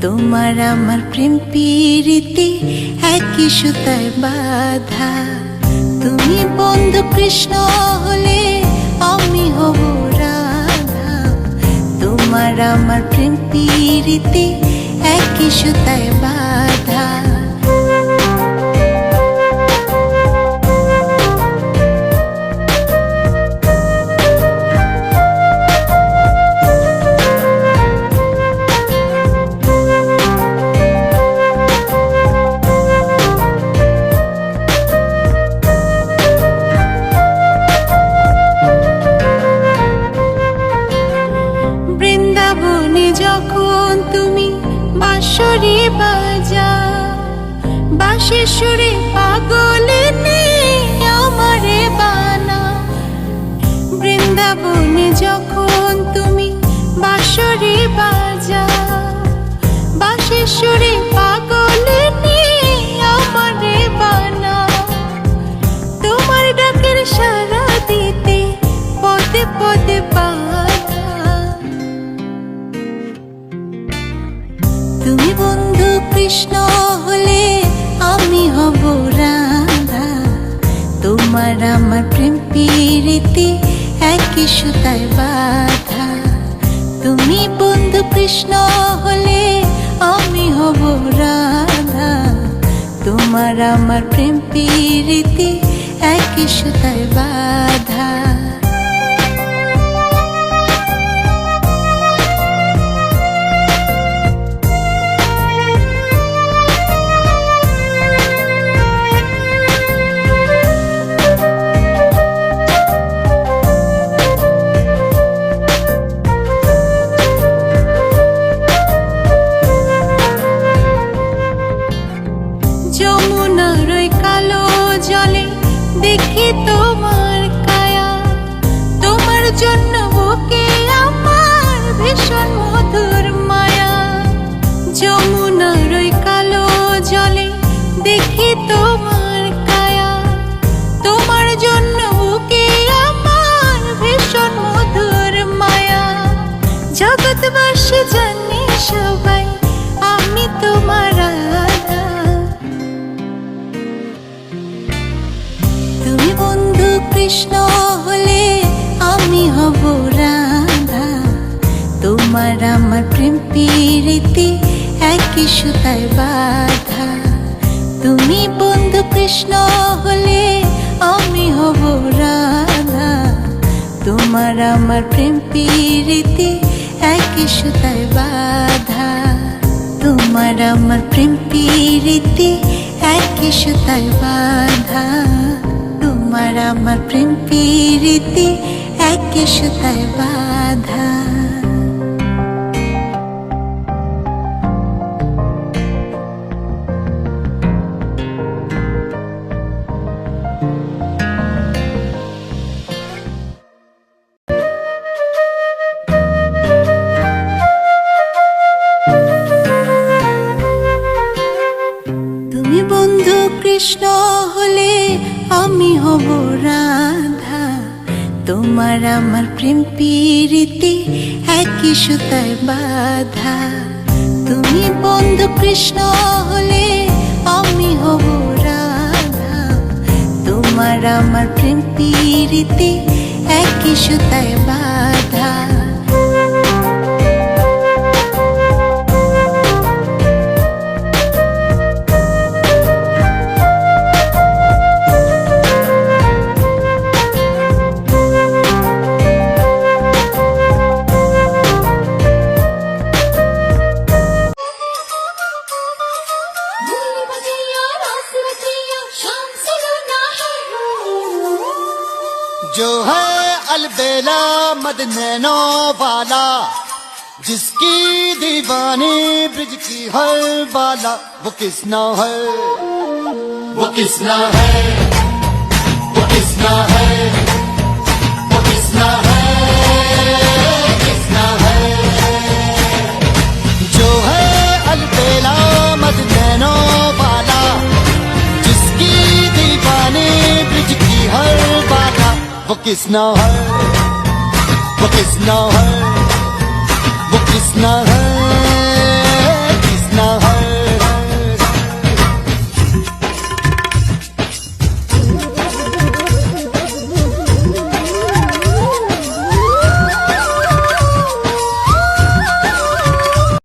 তোমার আমার প্রেম প্রীতি একই সুতায় বাঁধা। তুমি বন্ধু কৃষ্ণ হলে আমি হব রাধা। তোমার আমার প্রেম প্রীতি একই সুতায় বাঁধা। বৃন্দাবনে যখন তুমি বাঁশরি বাজা, বাঁশির সুরে পাগলে আমারে বানা। বৃন্দাবনে যখন তুমি বাঁশরি বাজা, বাঁশির সুরে পাগলে আমারে বানা। তোমার ডাকের সাড়া দিতে পদে পদে তুমি বন্ধু কৃষ্ণ হলে আমি হব রাধা। তোমার আমার প্রেম প্রীতি একই সুতায় বাঁধা। তুমি বন্ধু কৃষ্ণ হলে আমি হব রাধা। তোমার আমার প্রেম প্রীতি একই সুতায় বাঁধা। যমুনার ওই কালো জলে দেখি তোমার কায়া। তোমার জন্য বুকে আমার ভীষণ মধুর মায়া। যমুনার ওই কালো জলে দেখি তোমার কায়া। তোমার জন্য বুকে আমার ভীষণ মধুর মায়া। জগৎবাসী জানে সবাই আমি তোমার রাধা। তুমি বন্ধু কৃষ্ণ হলে আমি হব রাধা। তোমার আমার প্রেম প্রীতি একই সুতায় বাঁধা। তুমি বন্ধু কৃষ্ণ হলে আমি হব রাধা। তোমার আমার প্রেম প্রীতি একই সুতায় বাঁধা। তোমার আমার প্রেম প্রীতি একই সুতায় বাঁধা। তোমার আমার প্রেম প্রীতি একই সুতায় বাঁধা। তুমি বন্ধু কৃষ্ণ হলে আমি হব রাধা। তোমার আমার প্রেম প্রীতি একই সুতায় বাঁধা। তুমি বন্ধু কৃষ্ণ হলে আমি হব রাধা। তোমার আমার প্রেম প্রীতি একই সুতায় বাঁধা। जो है अलबेला मद नैनों वाला, जिसकी दीवानी ब्रिज की हर बाला, वो किसना है, वो किसना है, वो किसना है, वो किसना है, किसना है। जो है अलबेला मद नैनों वाला, जिसकी दीवानी ब्रिज की हर बाला, वो किसना है, वो किसना है, वो किसना है।